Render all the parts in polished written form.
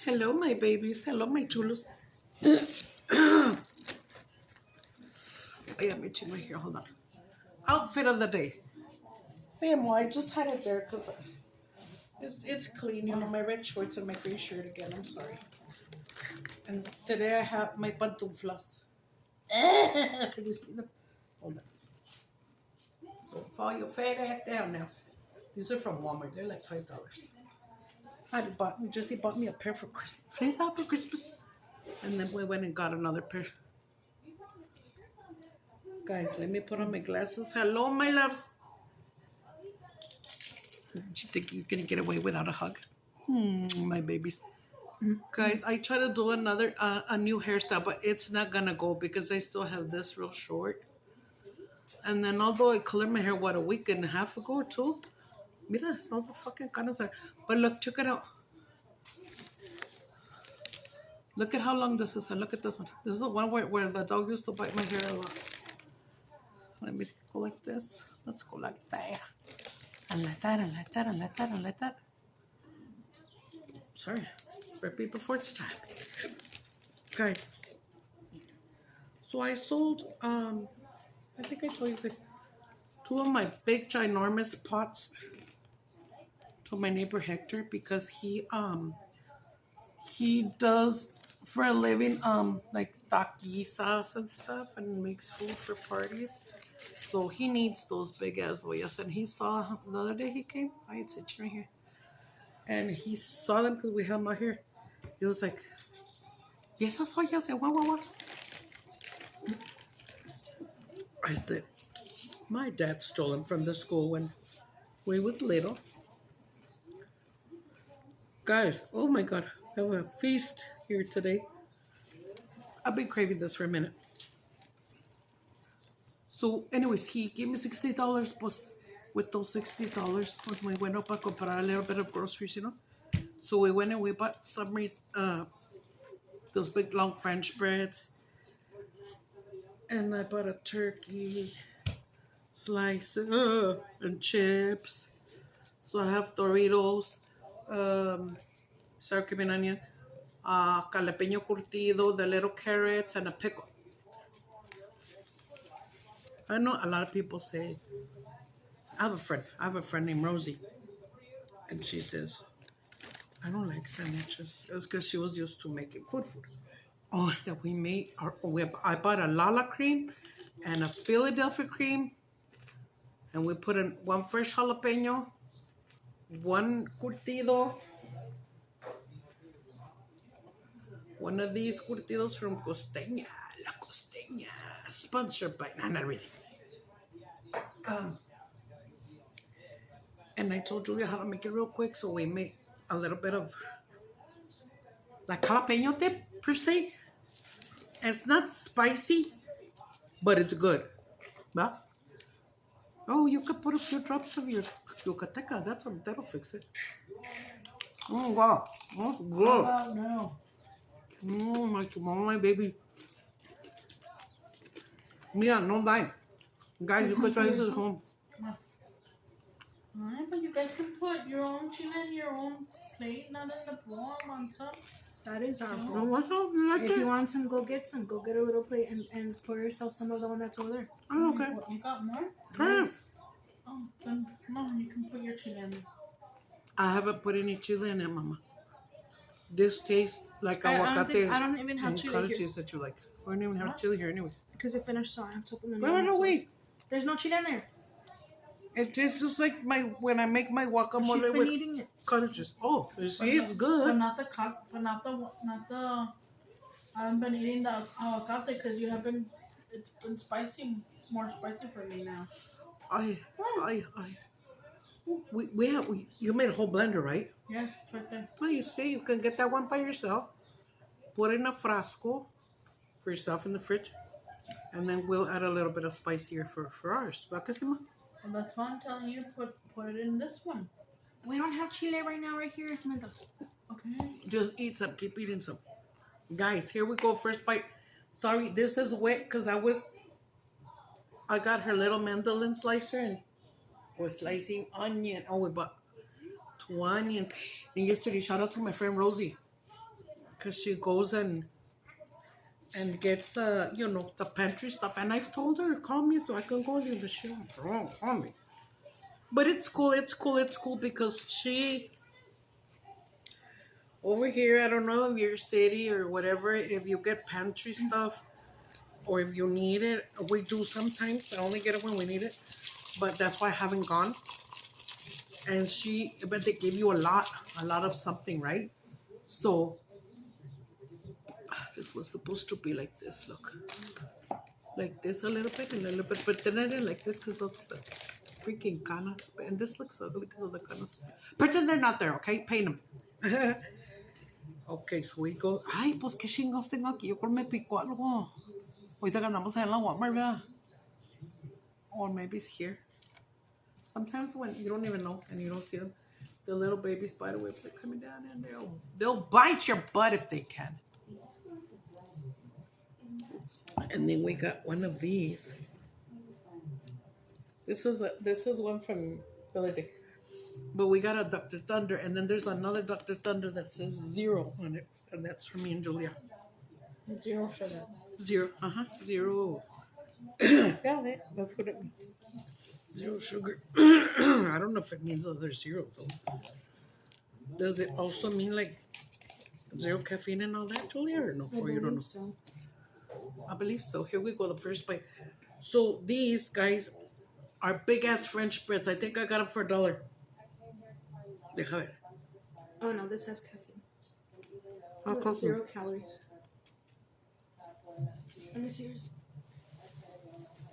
Hello, my babies. Hello, my chulos. I am itching right here. Hold on. Outfit of the day. Sam, well, I just had it there because it's clean. You know, my red shorts and my gray shirt again. I'm sorry. And today I have my pantuflas. Can you see them? Hold on. Don't fall your fat ass down now. These are from Walmart. They're like $5. Jesse bought me a pair for Christmas. Say that for Christmas. And then we went and got another pair. Guys, let me put on my glasses. Hello, my loves. Do you think you're going to get away without a hug? My babies. Guys, I try to do a new hairstyle, but it's not going to go because I still have this real short. And then although I colored my hair, a week and a half ago or two? Mira, all the fucking canas are. But look, check it out. Look at how long this is, and look at this one. This is the one where the dog used to bite my hair a lot. Let me go like this. Let's go like that. And like that, and like that, and like that, and like that. Sorry. Repeat before it's time. Guys. So I sold, I think I told you guys, 2 of my big ginormous pots to my neighbor Hector because he does for a living like taquisas and stuff and makes food for parties. So he needs those big ass ollas. And he saw the other day he came. I had sitting right here. And he saw them because we had them out here. He was like, "Y esas ollas?" What? I said, my dad stole them from the school when we was little. Guys, oh my God, I have a feast here today. I've been craving this for a minute. So anyways, he gave me $60, plus with those $60, pues we went up a comprar a little bit of groceries, you know. So we went and we bought submarine, those big long French breads. And I bought a turkey slice and chips. So I have Doritos, sour cream and onion, jalapeño curtido, the little carrots, and a pickle. I know a lot of people say, I have a friend named Rosie, and she says, I don't like sandwiches. It's because she was used to making food. Oh, that we made, I bought a Lala cream and a Philadelphia cream, and we put in 1 fresh jalapeño, 1 curtido, one of these curtidos from Costeña, La Costeña, sponsored by, not really. And I told Julia how to make it real quick, so we made a little bit of like jalapeño dip per se. It's not spicy, but it's good. Huh? Oh, you could put a few drops of your yucateca. That'll fix it. Oh wow, oh good. How about now? My baby. Mira, no die. Guys, you could try this at home. Alright, but you guys can put your own chili in your own plate, not in the bowl on top. That is our bowl. Oh, what's up? You like If it? you want some, go get some. Go get a little plate and pour yourself some of the one that's over there. Oh, okay. What, you got more? Try it. Oh, then no, you can put your chili in. I haven't put any chili in it, Mama. This tastes like aguacate. I don't even have and chili cottage here. cheese that you like. We don't even have chili here, anyways. Because it finished, so I have to open the Right away. There's no chili in there. It tastes just like when I make my guacamole She's been with eating it. cottage cheese. Oh, you see, it's good. But not the. I haven't been eating the avocado because you have been. It's been spicy, more spicy for me now. You made a whole blender, right? Yes, it's right there. Well, you see, you can get that one by yourself, put it in a frasco for yourself in the fridge, and then we'll add a little bit of spice here for ours. Well, that's why I'm telling you to put it in this one. We don't have chile right now, right here, Samantha. Okay. Just eat some. Keep eating some. Guys, here we go. First bite. Sorry, this is wet because I got her little mandolin slicer and was slicing onion. Oh, we bought 2 onions. And yesterday, shout out to my friend Rosie. because she goes and gets you know, the pantry stuff. And I've told her, call me so I can go there, but she don't call me. But it's cool, because she over here, I don't know if your city or whatever, if you get pantry stuff or if you need it, we do sometimes. I only get it when we need it, but that's why I haven't gone. And but they give you a lot of something, right? So this was supposed to be like this, look. Like this a little bit, but then I didn't like this because of the freaking canas. And this looks ugly because of the canas. Pretend they're not there, okay? Paint them. Okay, so we go. Ay, pues qué chingos tengo aquí. Yo creo me picó algo. Ahorita que andamos en la Walmart, ¿verdad? Or maybe it's here. Sometimes when you don't even know and you don't see them, the little baby spider webs are coming down and they'll bite your butt if they can. And then we got one of these. This is one from the other day. But we got a Dr. Thunder, and then there's another Dr. Thunder that says 0 on it, and that's for me and Julia. 0 sugar. 0, 0. Yeah, that's what it means. 0 sugar. I don't know if it means other 0 though. Does it also mean like 0 caffeine and all that, Julia, or no? Or you don't know? So. I believe so. Here we go, the first bite. So these guys are big ass French breads. I think I got them for $1. Deja ver. Oh no, this has caffeine. How With come? 0 calories. Let me see yours.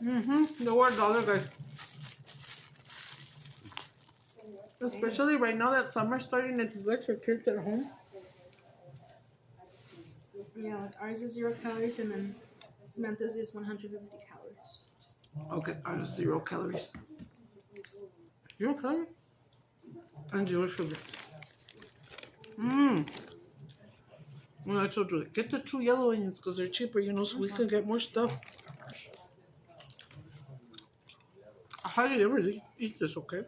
They were $1, guys. Especially right now that summer's starting and you got your kids at home. Yeah, like ours is 0 calories, and then Samantha's is 150 calories. Okay, ours is 0 calories. 0 calories? And 0 sugar. Well, I told you, get the true yellow onions because they're cheaper, you know, so we can get more stuff. I hardly ever eat this, okay?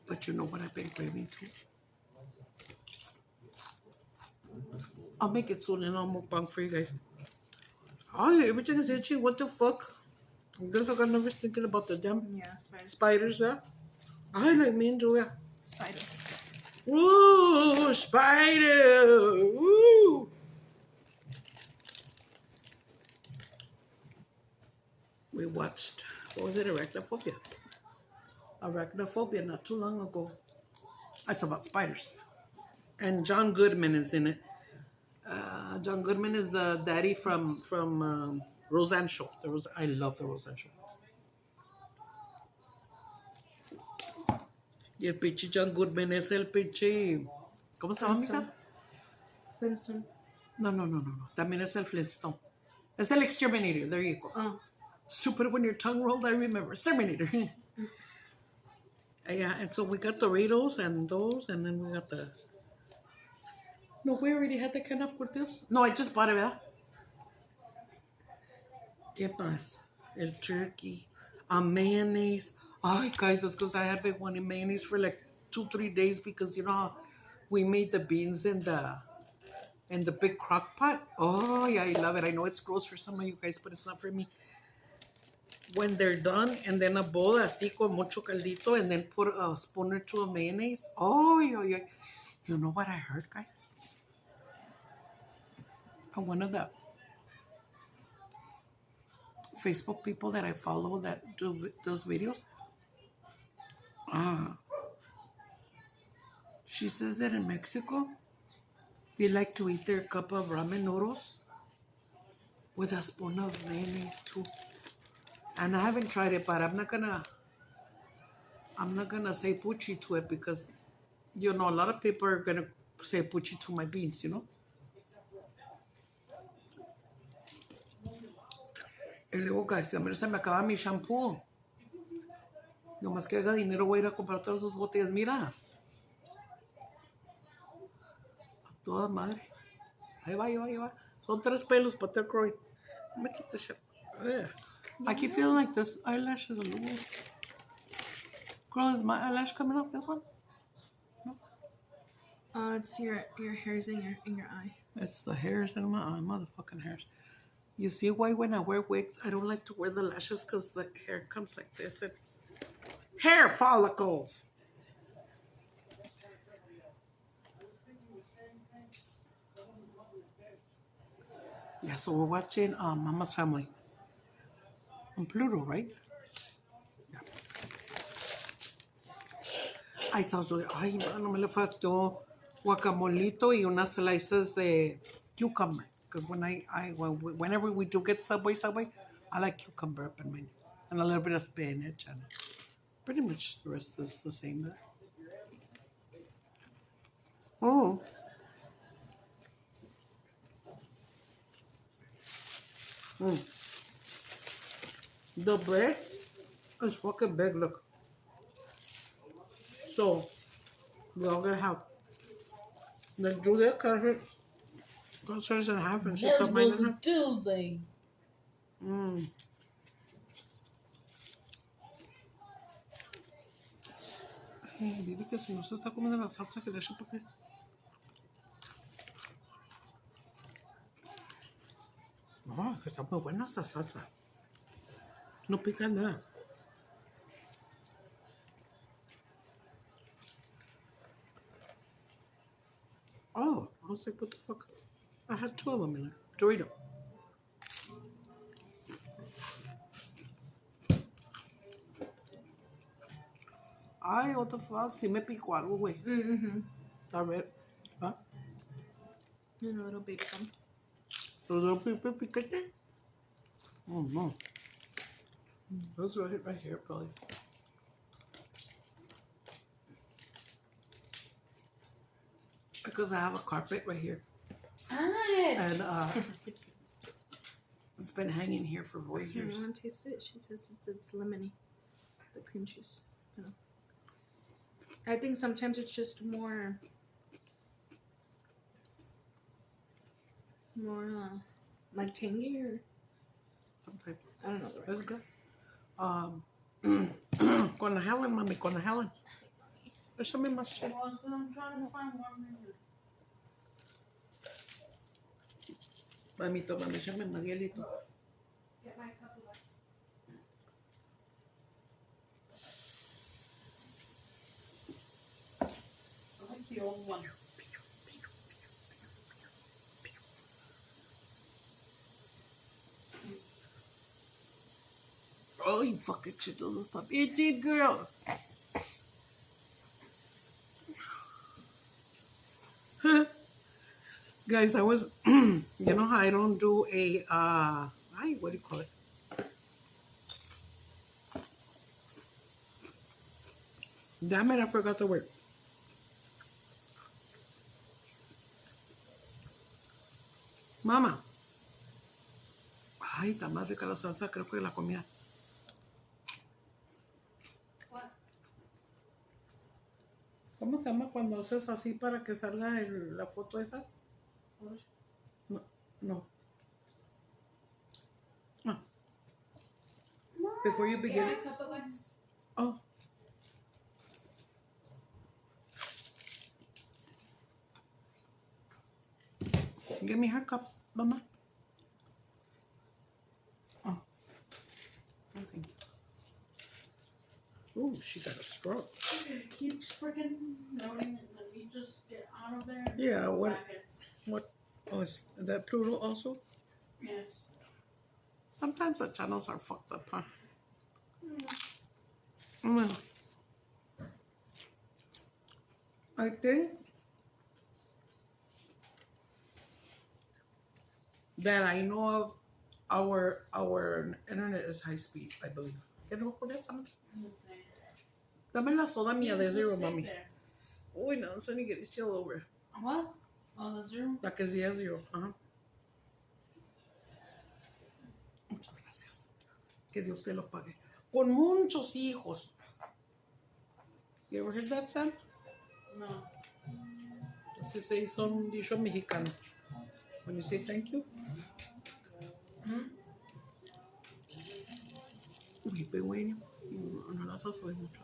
But you know what I've been craving too? I'll make it soon and I'll mukbang for you guys. Oh, everything is itchy. What the fuck? I guess I got nervous thinking about the damn spiders there. I like me and Julia. Spiders. Woo! Spider! Woo! We watched, what was it? Arachnophobia not too long ago. It's about spiders. And John Goodman is in it. John Goodman is the daddy from Roseanne Show. I love the Roseanne Show. Y el pinche John Goodman es el pinche... ¿Cómo se llama, amiga? Flintstone. No. También es el Flintstone. Es el Exterminator. There you go. Oh. Stupid when your tongue rolled, I remember. Exterminator. Yeah, and so we got Doritos and those, and then we got the... No, we already had the can of curtidos. No, I just bought it, ¿verdad? ¿Qué más? El turkey. Mayonnaise. Ay, guys, that's because I had been wanting mayonnaise for like 2-3 days because you know how we made the beans in the big crock pot. Oh, yeah, I love it. I know it's gross for some of you guys, but it's not for me. When they're done, and then a bowl así con mucho caldito, and then put a spoon or two of mayonnaise. Oh, yeah. You know what I heard, guys? One of the Facebook people that I follow that do those videos. She says that in Mexico, they like to eat their cup of ramen noodles with a spoon of mayonnaise too. And I haven't tried it, but I'm not gonna say puchi to it because, you know, a lot of people are gonna say puchi to my beans, you know. Y luego, guys, a mí se me acaba mi shampoo. Nomás que haga dinero voy a ir a comprar todas sus botellas. Mira. A toda madre. Ahí va. Son 3 pelos para te croy. I keep feeling like this eyelash is a little... Girl, is my eyelash coming off this one? It's your hairs in your eye. It's the hairs in my eye, motherfucking hairs. You see why when I wear wigs, I don't like to wear the lashes because the hair comes like this. And hair follicles. Yeah, so we're watching Mama's Family on Pluto, right? Yeah. Ay, sounds really, ay, no me le faltó guacamolito y unas slices de cucumber. Because whenever we do get Subway, I like cucumber up in mine. And a little bit of spinach. And pretty much the rest is the same there. Oh. Mm. The bread is fucking big, look. So, we're all gonna have. Let's do that, cut it. Cut hers in half and she cut mine in half. Tuesday. Mmm. Ay, dile que si no se está comiendo la salsa que le eche para qué. No, que está muy buena esta salsa. No pica nada. Oh, I was like, what the fuck? I had 2 of them in there. Dorito. Ay, what the fuck? Si me picó algo, güey. A ver. ¿Ah? And a little baby bump. A little piquete? Oh, no. Those right here, probably. Because I have a carpet right here. And it's been hanging here for 4 Here, years. you want to taste it? She says it's lemony, the cream cheese. You know. I think sometimes it's just more like tangy or Sometimes. I don't know the right That's word. good. Con la Helen, mami, con la Helen. Échame más shit. Well, I'm trying to find one. Mamito, mami, échame más hielito. Get my cup of ice. I like the old one. Oh, you fucking shit doesn't stop eating, girl. Guys, I was, you know how I don't do a, what do you call it? Damn it, I forgot the word. Mama. Ay, está más rica la salsa, creo que la comida. What? ¿Cómo se llama cuando haces así para que salga la foto esa? No, no. Ah. Before you begin. Get my cup of ice. Oh. Give me her cup, Mama. Oh. Thank you. Ooh, she got a straw. It keeps freaking loading and then we just get out of there. Yeah, what? Back it. What? Oh, is that Pluto also? Yes. Sometimes the channels are fucked up, huh? Mm. I think that I know of our internet is high speed, I believe. ¿Qué no con esa? Dame la soda mía de zero, mami. Uy, no, so ni get it chill over. What? Oh, the zero? La que sí es zero, ajá. Muchas gracias. Que Dios te lo pague. Con muchos hijos. You ever heard that, Sam? No. Así se dice un dicho mexicano. When you say thank you. Uy, pero bueno, no las haces mucho.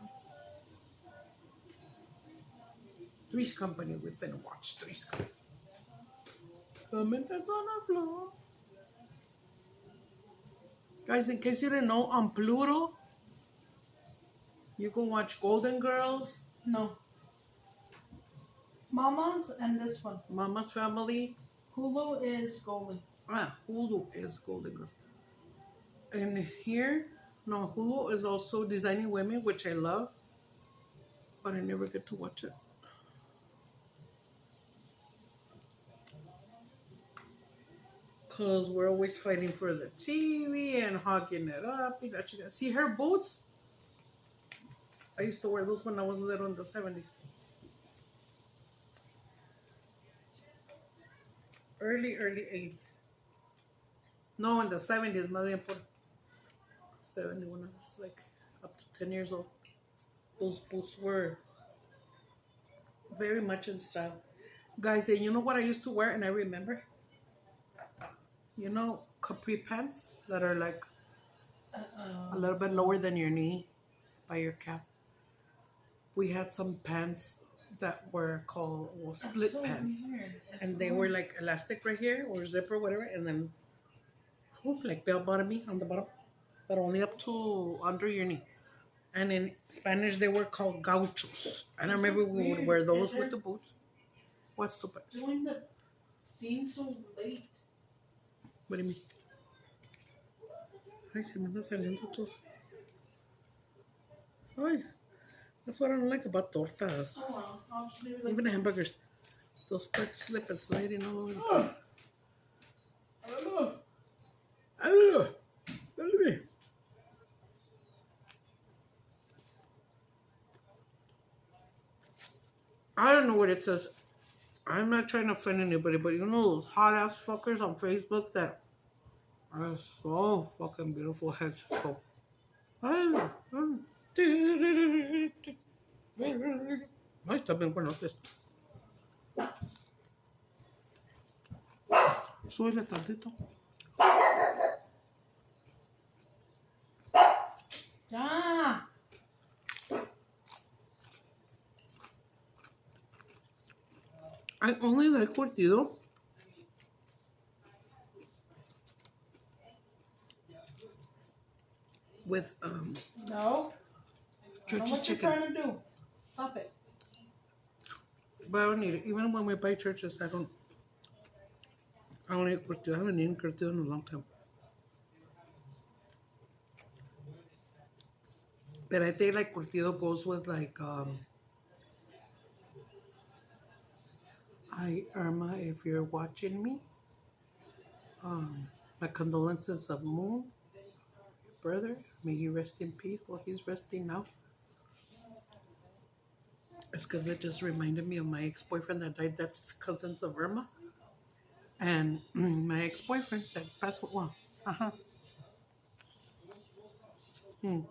Three's Company. We've been watching Three's Company. Comment that's on the floor. Guys, in case you didn't know, on Pluto, you can watch Golden Girls, No. Mama's and this one. Mama's Family. Hulu is Golden. Hulu is Golden Girls. And here, no, Hulu is also Designing Women, which I love, but I never get to watch it. Because we're always fighting for the TV and hogging it up. You got you see her boots? I used to wear those when I was little in the 70s. Early 80s. No, in the 70s, más bien por 70 when I was like up to 10 years old. Those boots were very much in style. Guys, and you know what I used to wear and I remember? You know, capri pants that are like a little bit lower than your knee by your calf. We had some pants that were called split pants. And they were like elastic right here or zipper, whatever, and then like bell bottomy on the bottom, but only up to under your knee. And in Spanish, they were called gauchos. And I remember we would wear those with the boots. What's stupid? Doing the scene so late. What do you mean? Ay, se me anda saliendo todo. Ay, that's what I don't like about tortas. Oh well, I'll just leave it like Even the hamburgers. They'll start slipping, sliding all over the place. I don't know what it says. I'm not trying to offend anybody, but you know those hot ass fuckers on Facebook that are so fucking beautiful heads. So, ay, está bien bueno esto. Súbele tantito. Ya. I only like curtido with No. I know church's what you're chicken. trying to do. Stop it. But I don't eat it. Even when we buy churches, I don't eat curtido. I haven't eaten curtido in a long time. But I think like curtido goes with like hi Irma, if you're watching me. My condolences of Moon, brother. May he rest in peace. Well, he's resting now. It's because it just reminded me of my ex-boyfriend that died. That's cousins of Irma. And my ex-boyfriend that passed away. Well,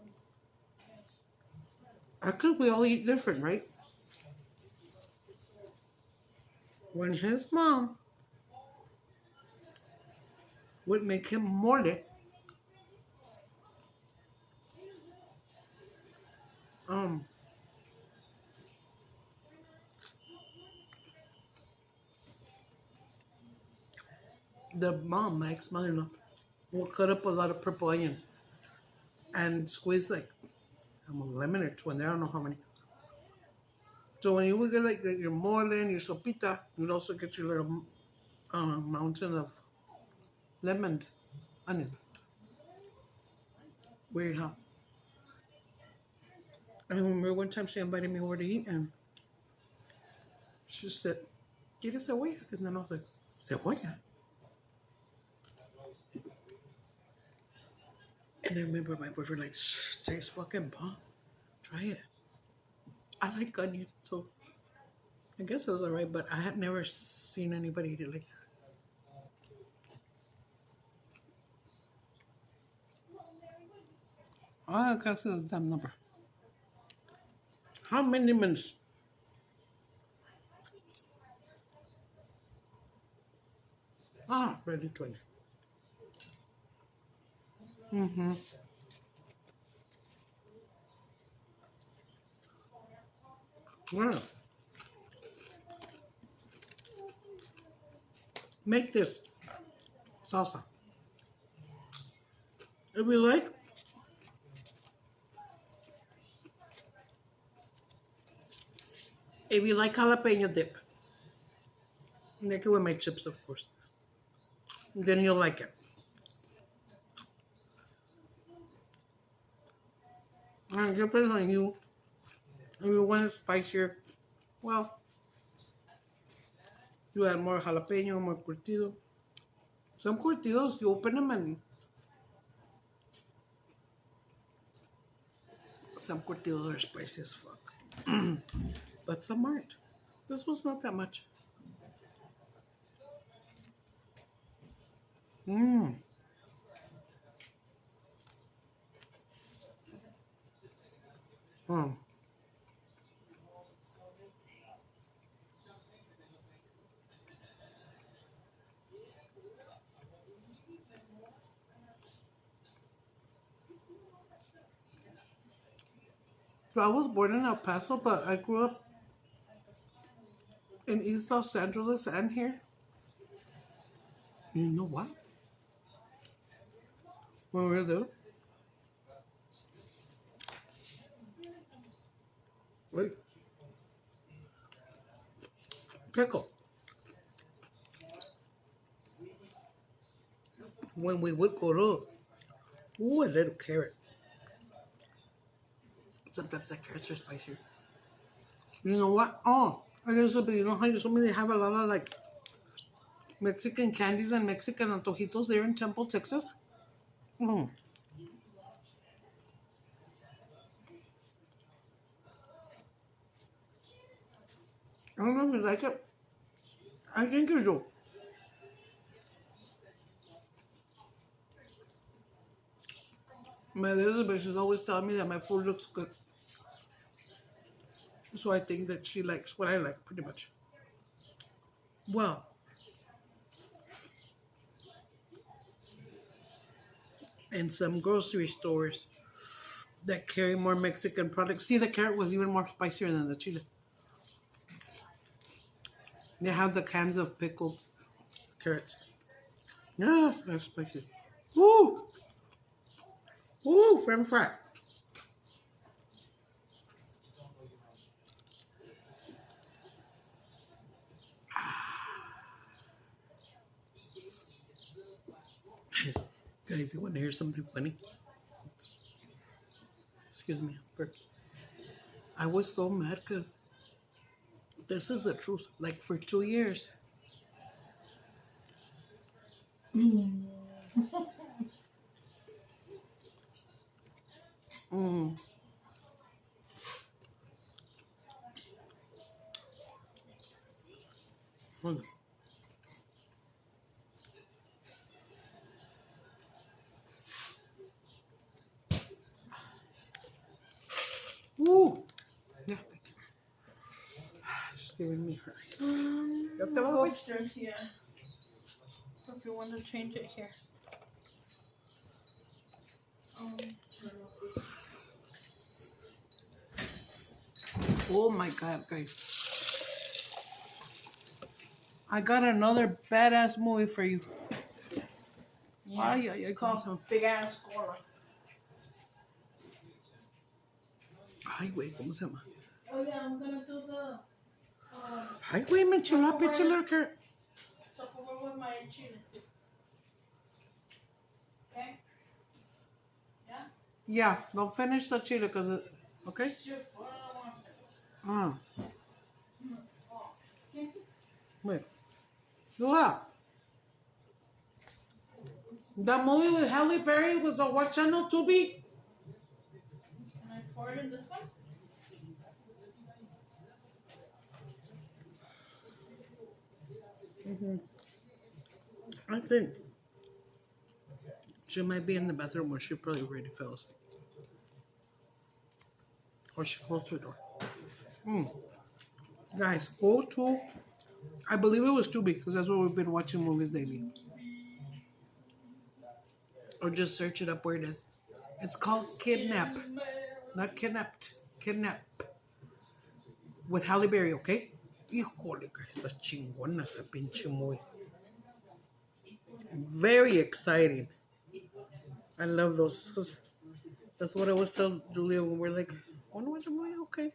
I could we all eat different, right? When his mom would make him mole, the mom, my ex-mother-in-law, will cut up a lot of purple onion and squeeze like a lemon or two in there. I don't know how many. So when you would get like your mole and your sopita, you'd also get your little mountain of lemon onion. Weird, huh? I remember one time she invited me over to eat and she said, ¿Quieres cebolla? And then I was like, ¿cebolla? And I remember my boyfriend like, tastes fucking bomb. Try it. I like onion, so I guess it was alright, but I had never seen anybody eat it like that. I can't see the damn number. How many minutes? Ready 20. Wow. make this salsa. If you like, jalapeño dip, make it with my chips, of course. Then you'll like it. And it depends on you. If you want it spicier, well, you add more jalapeno, more curtido. Some curtidos, you open them and some curtidos are spicy as fuck. But some aren't. This was not that much. Mmm. So I was born in El Paso, but I grew up in East Los Angeles and here. You know what? When we were little. Wait. Pickle. When we would go to, ooh, a little carrot. Sometimes the carrots are spicier. You know what? Oh, I guess you know how you told me they have a lot of like Mexican candies and Mexican antojitos there in Temple, Texas? Mm. I don't know if you like it. I think you do. My Elizabeth is always telling me that my food looks good. So I think that she likes what I like, pretty much. Well, in some grocery stores that carry more Mexican products. See, the carrot was even more spicier than the chile. They have the cans of pickled carrots. Yeah, that's spicy. Woo! Woo, French fry. Guys, you want to hear something funny? Excuse me, burps. I was so mad because this is the truth. Like for 2 years. Mm. Hold on. Woo! Yeah, thank you. She's giving me her eyes. Go upstairs, yeah. If you want to change it here. Oh my god, guys. I got another badass movie for you. Yeah, it's called Big Ass Gorilla. Ay, güey, ¿cómo se llama? Oh yeah, I'm gonna do the Ay, güey, me enchiló a pinche little carrot. so with my chili. Okay? Yeah? Yeah, don't finish the chile, cause it, okay? Wait. Do that. The movie with Halle Berry was on what channel, Tubi? Can I pour it in this one? I think she might be in the bathroom where she probably already fell asleep. Or she closed her door. Guys, go to, I believe it was Tubi, because that's where we've been watching movies lately. Or just search it up where it is. It's called Kidnap. Not Kidnapped. Kidnap. With Halle Berry, okay? Híjole, guys, está chingona esa pinche movie. Very exciting. I love those. 'Cause that's what I always tell Julia when we're like, want to watch a movie? Okay.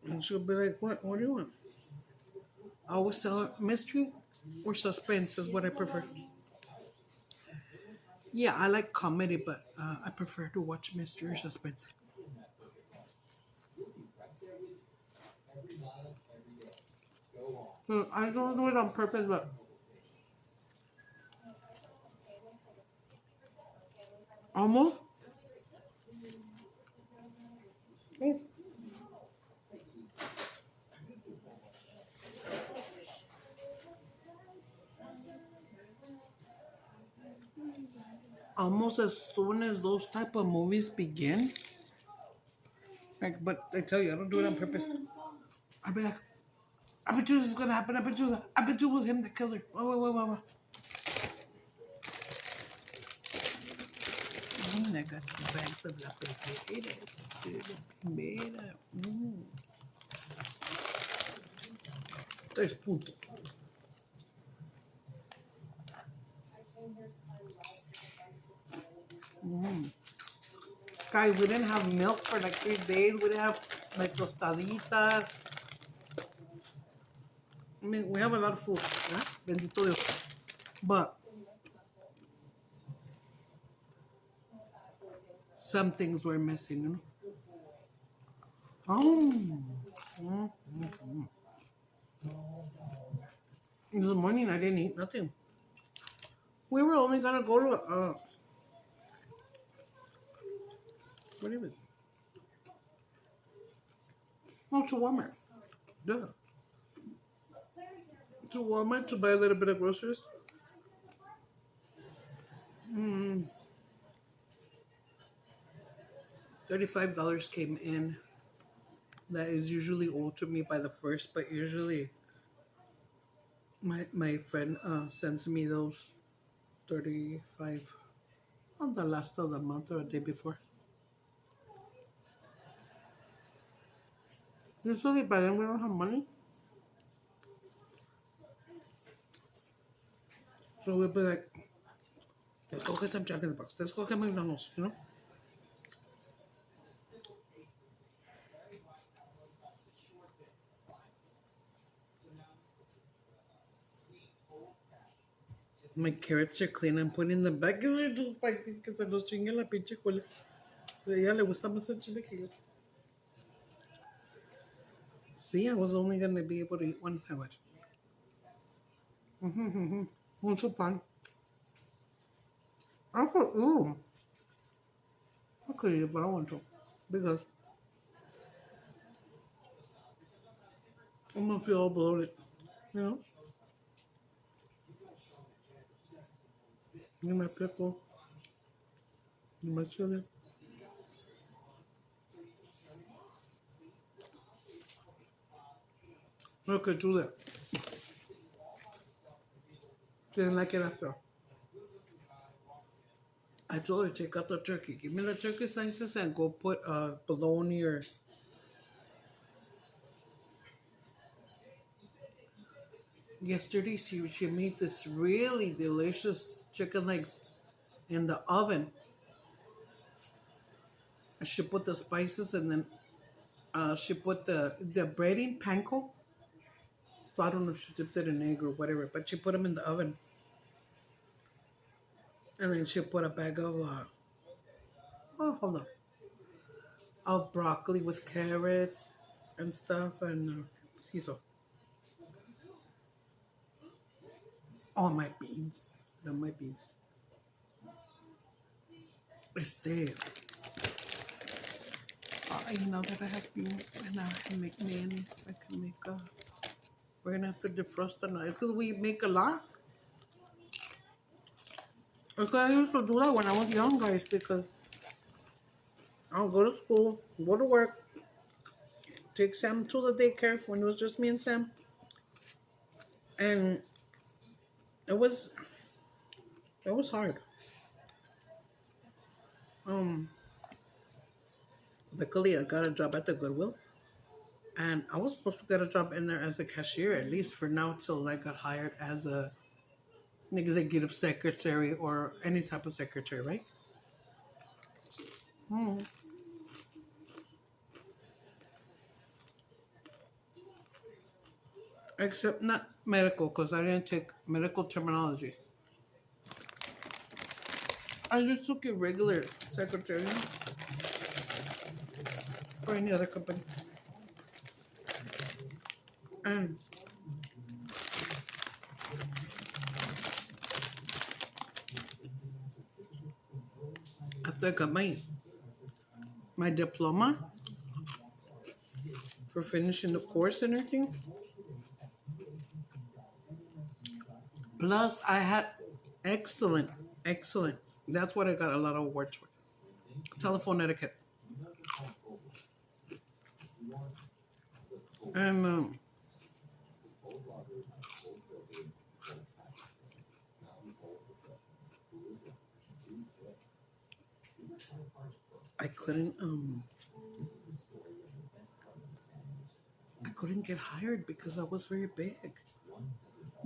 And she'll be like, what do you want? I always tell her mystery or suspense is what I prefer. Yeah, I like comedy, but I prefer to watch mystery or suspense. I don't do it on purpose, but almost. Oh. Almost as soon as those type of movies begin, like, but I tell you, I don't do it on purpose. I'll be like, I bet you this is gonna happen. I bet you it was him that killed her. Wah. I got two bags of la potatoes. Mira. 3 puntos. Guys, we didn't have milk for like 3 days. We didn't have like tostaditas. I mean, we have a lot of food. ¿Eh? Bendito Dios. But some things were missing, you know. Oh. In the morning, I didn't eat nothing. We were only gonna go to what is it? Oh, to Walmart. Duh. To Walmart to buy a little bit of groceries. $35 came in. That is usually owed to me by the first, but usually my friend sends me those 35 on the last of the month or a day before. Usually by then we don't have money. So we'll be like, let's go get some Jack in the Box. Let's go get McDonald's, you know? My carrots are clean. I'm putting them back because they're too spicy. Que se los chingue la pinche cola. A ella le gusta más el chile que yo. See, I was only going to be able to eat one sandwich. What's the pan? I could eat it, but I want to. Because I'm going to feel all bloated. You know? Need my pickle. Need my chili. Okay, do that. Didn't like it after. I told her, take out the turkey. Give me the turkey slices and go put bologna or... Yesterday, she made this really delicious chicken legs in the oven. She put the spices and then she put the breading panko. So I don't know if she dipped it in egg or whatever, but she put them in the oven. And then she put a bag of, of broccoli with carrots and stuff and siso. Oh, my beans. No, my beans. Now that I have beans, and now I can make mayonnaise. I can make, we're going to have to defrost the ice because we make a lot. Okay, I used to do that when I was young, guys, because I'll go to school, go to work, take Sam to the daycare when it was just me and Sam. And it was hard. Luckily, I got a job at the Goodwill. And I was supposed to get a job in there as a cashier, at least for now, till I got hired as a an executive secretary or any type of secretary, right? Mm. Except not medical, because I didn't take medical terminology. I just took a regular secretary for any other company. And after I got my diploma for finishing the course and everything, plus I had excellent. That's what I got a lot of awards for. Telephone etiquette. And I couldn't get hired because I was very big.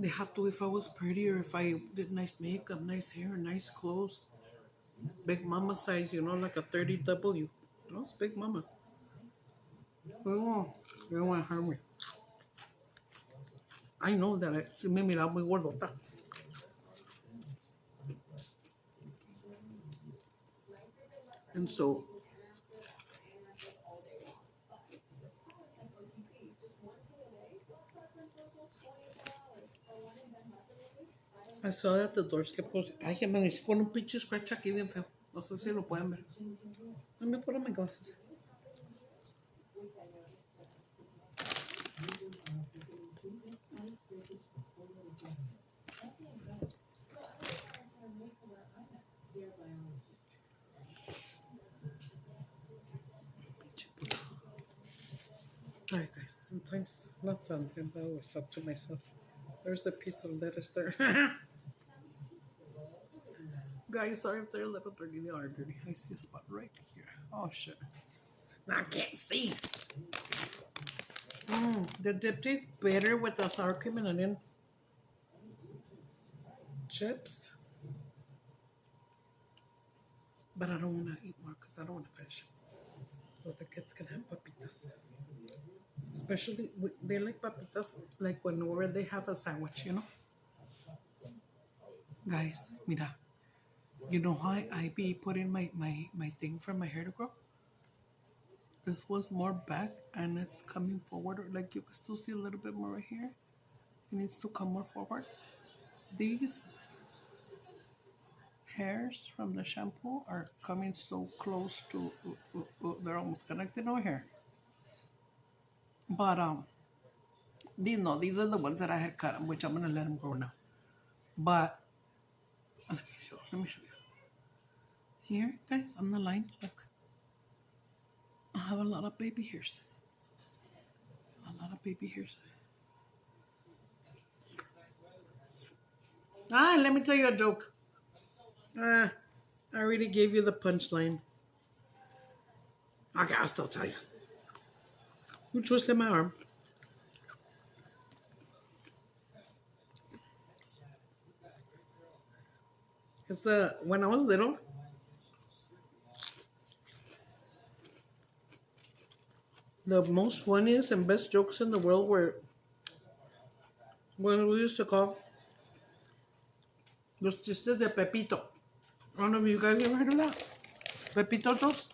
They had to, if I was pretty or if I did nice makeup, nice hair, nice clothes. Big mama size, like a 30W. I was big mama. Oh, they don't want to hire me. I know that me miraba muy gordota. And so I saw that the doors kept closing. Ay, que me hice con un pinche scratch aquí bien feo. No sé si lo pueden ver. Let me put on my glasses. Sorry guys, sometimes not something, but I always talk to myself. There's a piece of lettuce there. Guys, sorry if they're a little dirty. They are dirty. I see a spot right here. Oh shit. Now I can't see. The dip tastes better with the sour cream and onion chips. But I don't want to eat more because I don't want to finish it. So the kids can have papitas. Especially, they like papitas like whenever they have a sandwich, Guys, mira. You know how I be putting my thing for my hair to grow? This was more back and it's coming forward. Like you can still see a little bit more right here. It needs to come more forward. These hairs from the shampoo are coming so close to, they're almost connected over here. But these are the ones that I had cut, which I'm gonna let them grow now. But let me show you. Here, guys, on the line, look. I have a lot of baby hairs. Let me tell you a joke. I already gave you the punchline. Okay, I'll still tell you. You twisted my arm. It's when I was little, the most funniest and best jokes in the world were when we used to call los chistes de Pepito. I don't know if you guys ever heard of that. Pepito jokes.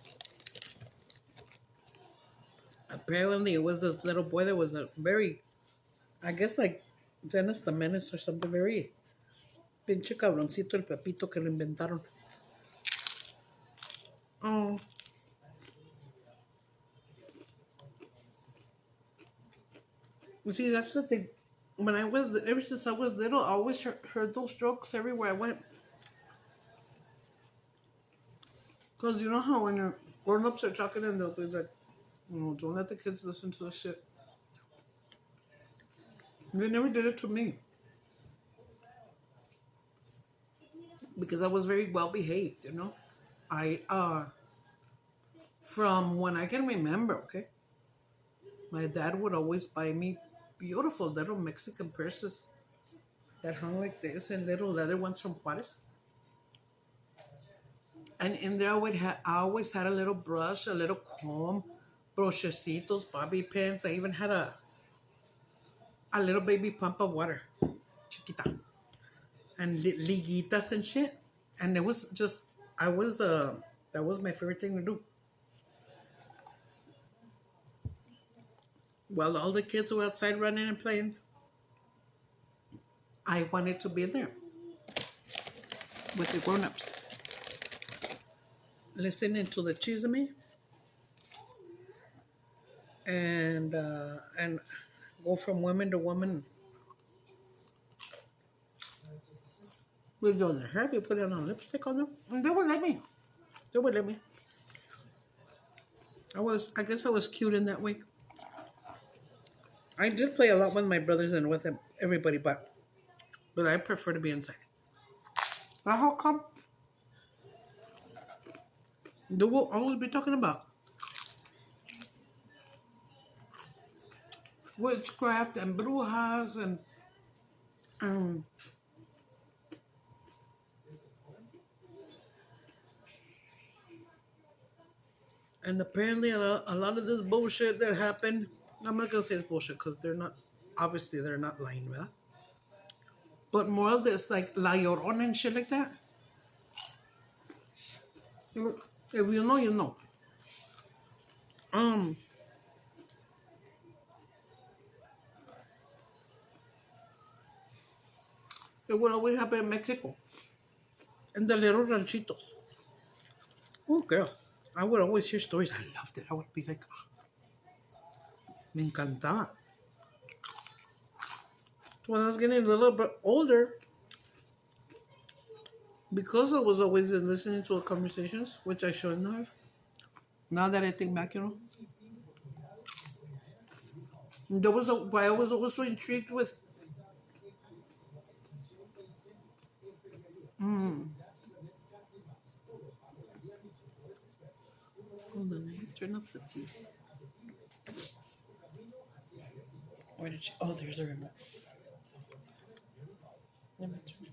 Apparently, it was this little boy that was a very, I guess, like Dennis the Menace or something, very pinche cabroncito el Pepito que lo inventaron. Oh. You see, that's the thing. Ever since I was little, I always heard those jokes everywhere I went. Because you know how when your grown-ups are talking and they'll be like, don't let the kids listen to this shit. They never did it to me. Because I was very well behaved, from when I can remember, okay? My dad would always buy me beautiful little Mexican purses that hung like this and little leather ones from Juarez. And in there I always had a little brush, a little comb, brochecitos, bobby pins. I even had a little baby pump of water, chiquita, and liguitas and shit. And it was just, that was my favorite thing to do. While all the kids were outside running and playing, I wanted to be there with the grown-ups, listening to the chisme and go from woman to woman. We do their hair, we put on lipstick on them, and they would let me. They would let me. I guess I was cute in that way. I did play a lot with my brothers and with everybody, but I prefer to be inside. But how come? They will always be talking about witchcraft and brujas and apparently a lot of this bullshit that happened. I'm not gonna say it's bullshit because they're not lying, right? But more of this like La Llorona and shit like that. If you know, you know. It would always happen in Mexico. In the little ranchitos. Oh, girl. I would always hear stories. I loved it. I would be like, me encantaba. So when I was getting a little bit older, because I was always listening to the conversations, which I shouldn't have. Now that I think back, I was also intrigued with hold on, let me turn up the TV. Where did she? Oh, there's the remote. Let me turn it.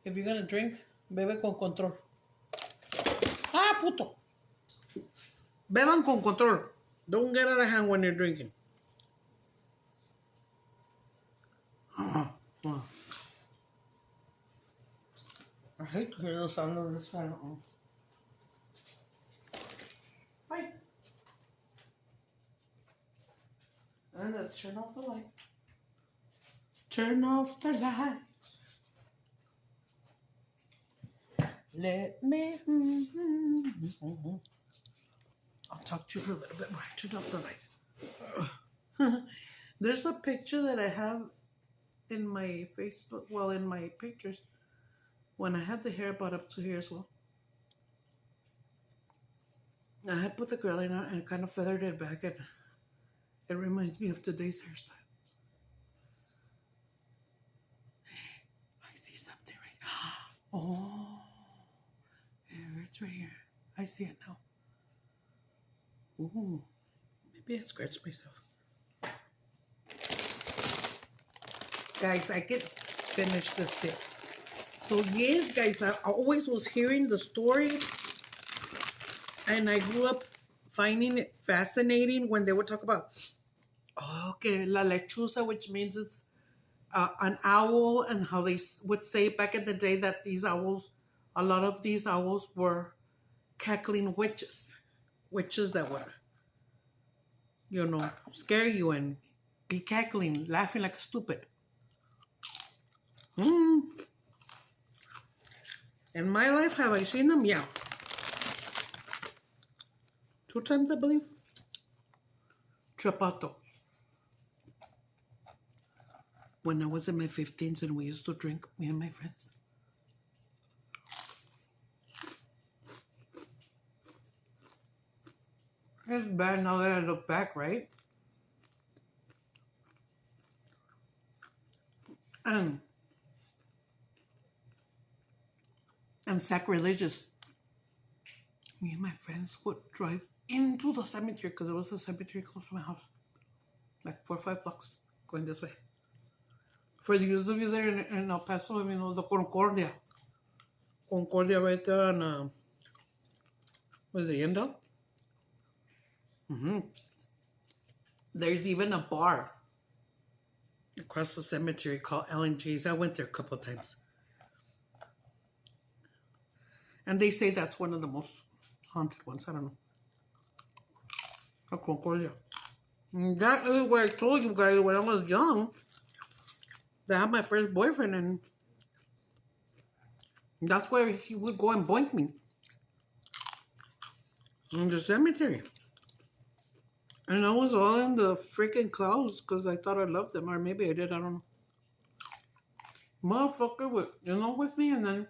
If you're gonna drink, bebe con control. Ah, puto. Beban con control. Don't get out of hand when you're drinking. I hate to hear the sound of this fan. Hi. And let's turn off the light. Turn off the light. Let me. I'll talk to you for a little bit more. I turned off the light. There's a picture that I have in my Facebook, well, in my pictures, when I had the hair brought up to here as well. I had put the curling on and kind of feathered it back, and it reminds me of today's hairstyle. I see something right. Oh, it's right here. I see it now. Ooh, maybe I scratched myself. Guys, I can finish this thing. So yes, guys, I always was hearing the stories, and I grew up finding it fascinating when they would talk about, okay, la lechuza, which means it's an owl, and how they would say back in the day that these owls, a lot of these owls were cackling witches that would, scare you and be cackling, laughing like stupid. In my life, have I seen them? Yeah. 2 times, I believe. Trapato. When I was in my 15s and we used to drink, me and my friends. It's bad now that I look back, right? And sacrilegious. Me and my friends would drive into the cemetery because there was a cemetery close to my house. like $4 or $5 going this way. For those of you there in El Paso, I mean, the Concordia. Concordia right there on, was it Yendo? Mm-hmm. There's even a bar across the cemetery called L&G's. I went there a couple of times. And they say that's one of the most haunted ones. I don't know. Concordia. That is where I told you guys when I was young that I had my first boyfriend, and that's where he would go and boink me. In the cemetery. And I was all in the freaking clouds because I thought I loved them. Or maybe I did, I don't know. Motherfucker would, with me, and then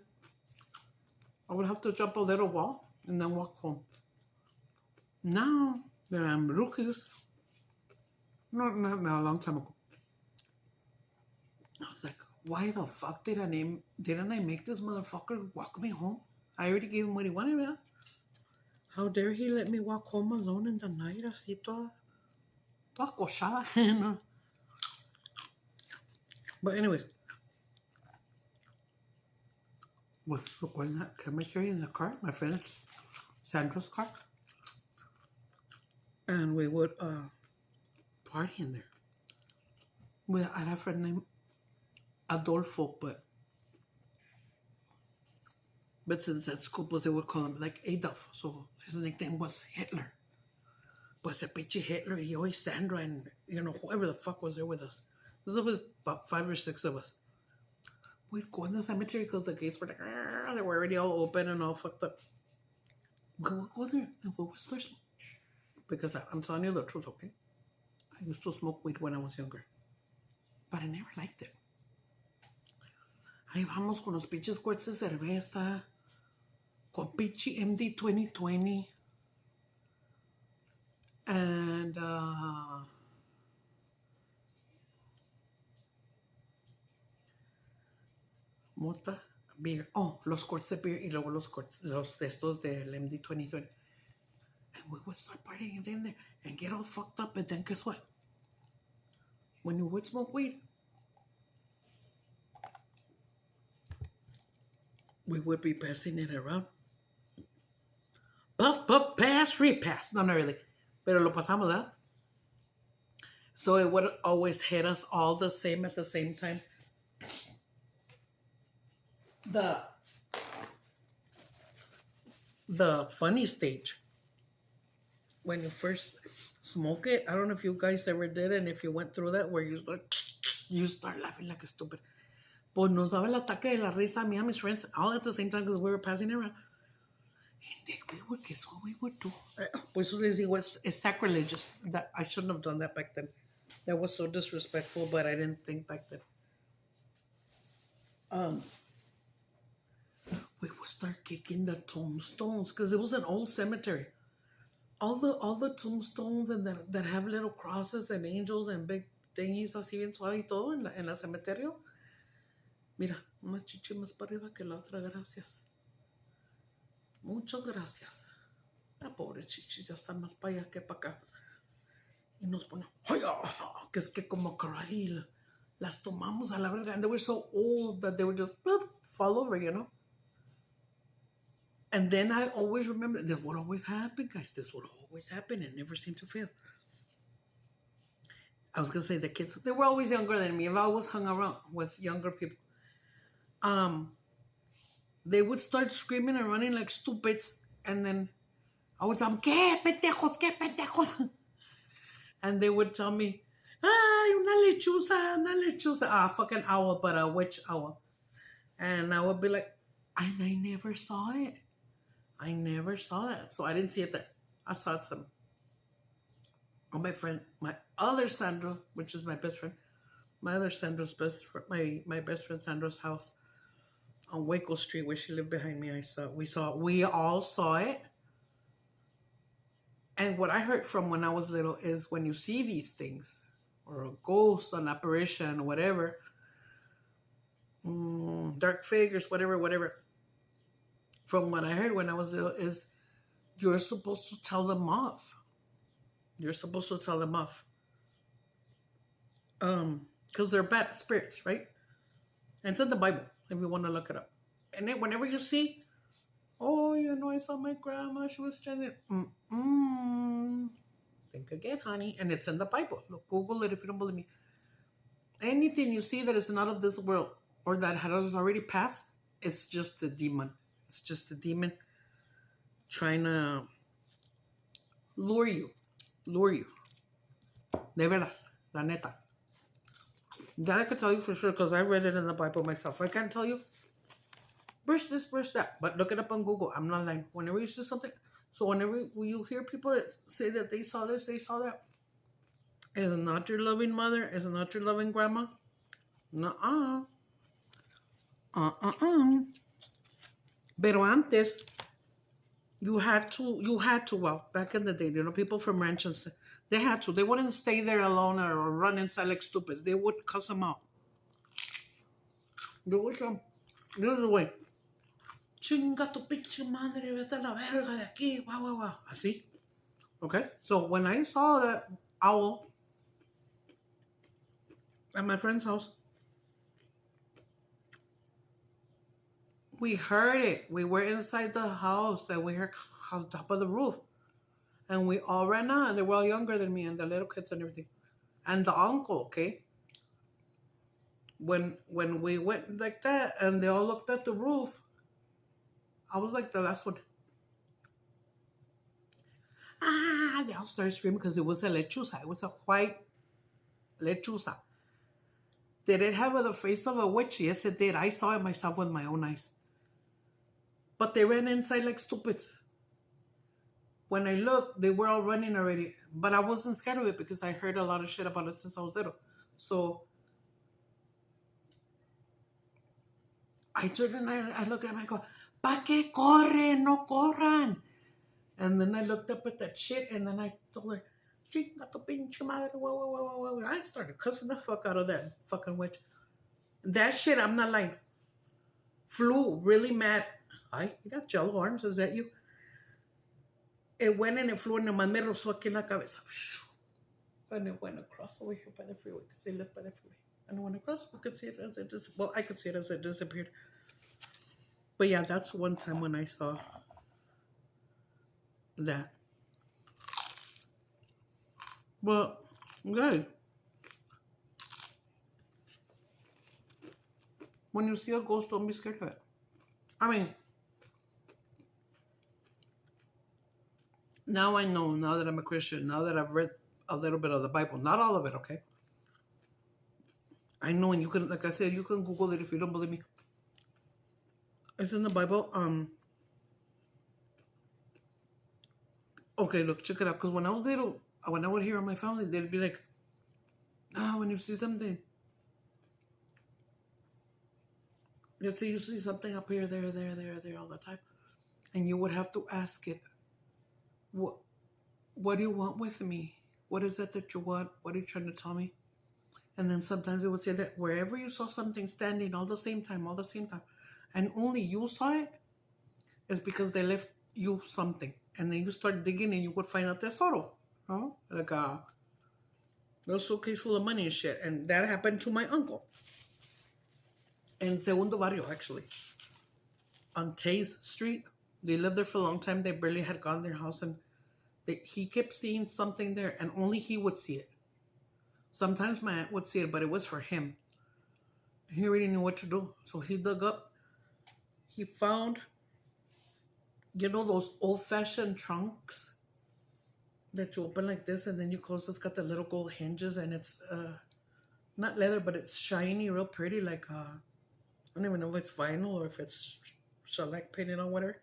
I would have to jump a little wall and then walk home. Now that I'm rookies, not a long time ago, I was like, why the fuck didn't I make this motherfucker walk me home? I already gave him what he wanted, man. How dare he let me walk home alone in the night, así toda cochada, But anyways, was going that chemistry in the car, my friend Sandra's car, and we would party in there. I had a friend named Adolfo, but since at school, they would call him like Adolf, so his nickname was Hitler. Pues a pinche Hitler, y always Sandra, and whoever the fuck was there with us. There was about 5 or 6 of us. We'd go in the cemetery because the gates were like, they were already all open and all fucked up. We would go there and we would start smoking. Because I'm telling you the truth, okay? I used to smoke weed when I was younger. But I never liked it. Ahí vamos con los pinches squirts de cerveza, con pinche MD 2020, and mota, beer. Oh, los squirts de beer y luego los de estos del MD 2020. And we would start partying in there and get all fucked up, and then guess what? When you would smoke weed, we would be passing it around. Puff, puff, pass, repass. No, not really. Pero lo pasamos, ¿eh? So it would always hit us all the same at the same time. The funny stage. When you first smoke it, I don't know if you guys ever did, and if you went through that, where you start laughing like a stupid. Pues nos daba el ataque de la risa a me and my friends all at the same time because we were passing it around. And then guess what we would do? Pues les digo, it's sacrilegious. That I shouldn't have done that back then. That was so disrespectful, but I didn't think back then. We would start kicking the tombstones because it was an old cemetery. All the tombstones and that have little crosses and angels and big thingies así bien suave y todo en la cementerio. Mira, una chichi más para arriba que la otra, gracias. Muchas gracias. La pobre chichi ya está más para allá que para acá. Y nos ponen, que es que como karate las tomamos a la verga. And they were so old that they would just fall over, And then I always remember, this would always happen, guys. This would always happen and never seemed to fail. I was going to say the kids, they were always younger than me. I've always hung around with younger people. They would start screaming and running like stupids. And then I would tell them, ¿Qué pendejos? And they would tell me, una lechuza. Fucking owl, but a witch owl. And I would be like, and I never saw it. I never saw that. So I didn't see it there. I saw it some. Oh, my other Sandra, which is my best friend, my other Sandra's best friend, my best friend Sandra's house on Waco Street, where she lived behind me. We all saw it. And what I heard from when I was little is when you see these things, or a ghost, an apparition, or whatever, dark figures, whatever. From what I heard when I was little is you're supposed to tell them off. You're supposed to tell them off. because they're bad spirits, right? And it's in the Bible if you want to look it up. And then whenever you see, oh, I saw my grandma, she was stranded. Think again, honey. And it's in the Bible. Look, Google it if you don't believe me. Anything you see that is not of this world or that has already passed, it's just a demon. It's just a demon trying to lure you. De veras, la neta. That I could tell you for sure because I read it in the Bible myself. I can't tell you, brush this, brush that, but look it up on Google. I'm not lying. Whenever you see something, so whenever you hear people that say that they saw this, they saw that, it's not your loving mother, it's not your loving grandma. Nuh-uh. Pero antes, you had to, well, back in the day, people from ranches, they had to. They wouldn't stay there alone or run inside like stupids. They would cuss them out. This is the way. Chinga tu pinche madre, vete a la verga de aquí, wow, wow, wow. Así. Okay? So when I saw that owl at my friend's house, we heard it. We were inside the house and we heard on top of the roof. And we all ran out, and they were all younger than me, and the little kids and everything. And the uncle, okay? When we went like that, and they all looked at the roof, I was like the last one. They all started screaming because it was a lechuza. It was a white lechuza. Did it have the face of a witch? Yes, it did. I saw it myself with my own eyes. But they ran inside like stupids. When I looked, they were all running already. But I wasn't scared of it because I heard a lot of shit about it since I was little. So I turned and I looked at him and I go, ¿Pa qué corren? No corran. And then I looked up at that shit and then I told her, Chinga tu pinche madre. Whoa. I started cussing the fuck out of that fucking witch. That shit, I'm not lying, flew really mad. You got jello arms, is that you? It went and it flew and nomás me rozó aquí en la cabeza. And it went across over here by the freeway because they live by the freeway. And it went across. We could see it as it disappeared. Well, I could see it as it disappeared. But yeah, that's one time when I saw that. But, good. When you see a ghost, don't be scared of it. I mean, now I know, now that I'm a Christian, now that I've read a little bit of the Bible, not all of it, okay? I know, and you can, like I said, you can Google it if you don't believe me. It's in the Bible. Okay, look, check it out. Because when I was little, when I would hear on my family, they'd be like, when you see something, let's say you see something up here, there, all the time, and you would have to ask it, what do you want with me? What is it that you want? What are you trying to tell me? And then sometimes it would say that wherever you saw something standing all the same time, and only you saw it, is because they left you something. And then you start digging and you would find a tesoro, no? Like a little suitcase full of money and shit. And that happened to my uncle. In Segundo Barrio, actually. On Taze Street. They lived there for a long time. They barely had gone their house. And he kept seeing something there. And only he would see it. Sometimes my aunt would see it, but it was for him. He already knew what to do. So he dug up. He found, those old-fashioned trunks that you open like this and then you close. It's got the little gold hinges and it's not leather, but it's shiny, real pretty. Like, I don't even know if it's vinyl or if it's shellac painted on whatever.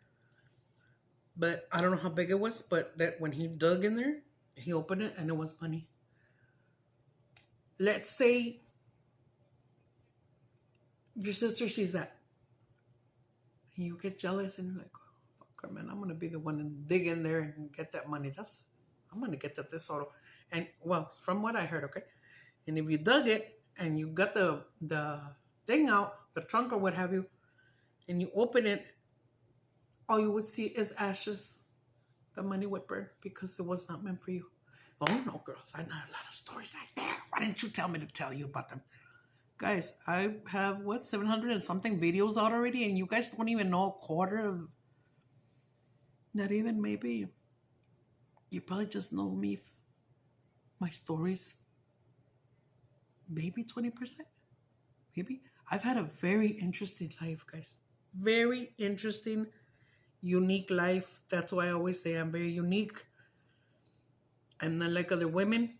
But I don't know how big it was, but that when he dug in there, he opened it and it was money. Let's say your sister sees that. And you get jealous and you're like, oh, fuck her, man, I'm going to be the one to dig in there and get that money. I'm going to get that tesoro. And, well, from what I heard, okay? And if you dug it and you got the thing out, the trunk or what have you, and you open it, all you would see is ashes. The money would burn because it was not meant for you. Oh no, girls, I know a lot of stories like that. Why didn't you tell me to tell you about them? Guys, I have, 700 and something videos out already, and you guys don't even know a quarter of, not even maybe, you probably just know me, my stories, maybe 20%, maybe. I've had a very interesting life, guys. Very interesting, unique life. That's why I always say I'm very unique. I'm not like other women.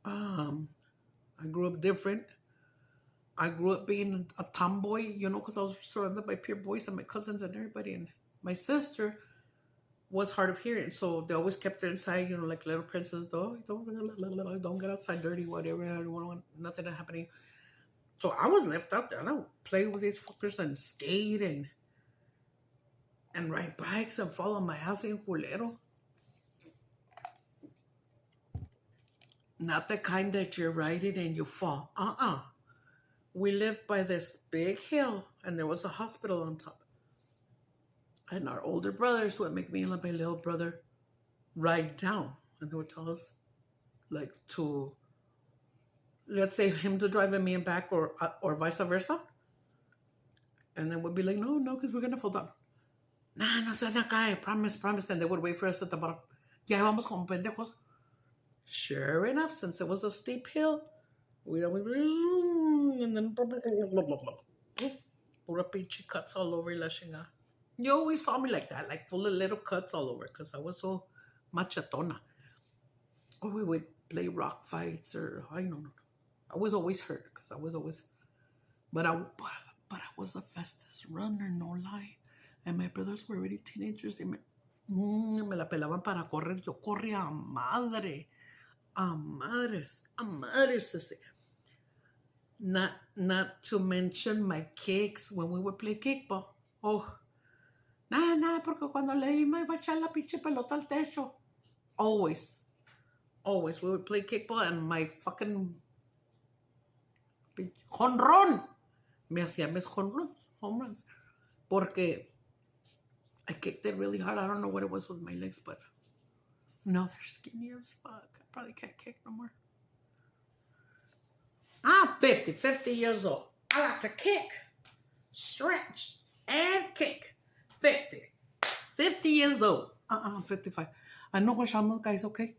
I grew up different. I grew up being a tomboy, because I was surrounded by peer boys and my cousins and everybody. And my sister was hard of hearing, so they always kept her inside, like little princess. Don't get outside dirty, whatever. I don't want nothing to happen. So I was left out there. And I would play with these fuckers and skate and ride bikes and fall on my ass in culero. Not the kind that you're riding and you fall. We lived by this big hill, and there was a hospital on top. And our older brothers would make me and my little brother ride down. And they would tell us, like, let's say him to drive and me and back, or vice versa. And then we'd be like, no, because we're going to fall down. Nah, no se van a caer, promise. And they would wait for us at the bottom. Ya vamos como pendejos. Sure enough, since it was a steep hill, we and then pura pinche cuts all over la chingada. You always saw me like that, like full of little cuts all over, because I was so machatona. Or we would play rock fights, or I don't know. I was always hurt, because I was always, but I was the fastest runner, no lie. And my brothers were already teenagers. They me la pelaban para correr. Yo corría a madre. A madres, not to mention my kicks when we would play kickball. Oh, nada, porque cuando le iba a echar la pinche pelota al techo. Always, we would play kickball, and my fucking jonrón, me hacía mis home runs, porque I kicked it really hard. I don't know what it was with my legs, but no, they're skinny as fuck. I probably can't kick no more. I'm 50 years old. I like to kick, stretch, and kick. 50 years old. 55. I know what I'm guys, okay?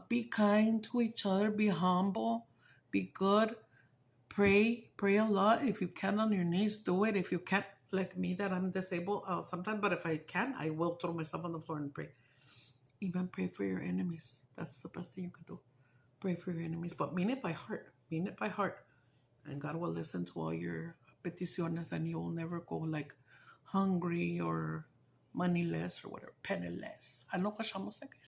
Be kind to each other. Be humble. Be good. Pray a lot. If you can on your knees, do it. If you can't, like me, that I'm disabled sometimes, but if I can, I will throw myself on the floor and pray. Even pray for your enemies. That's the best thing you can do. Pray for your enemies, but mean it by heart. And God will listen to all your peticiones, and you'll never go like hungry or moneyless or whatever, penniless. I know what I'm saying.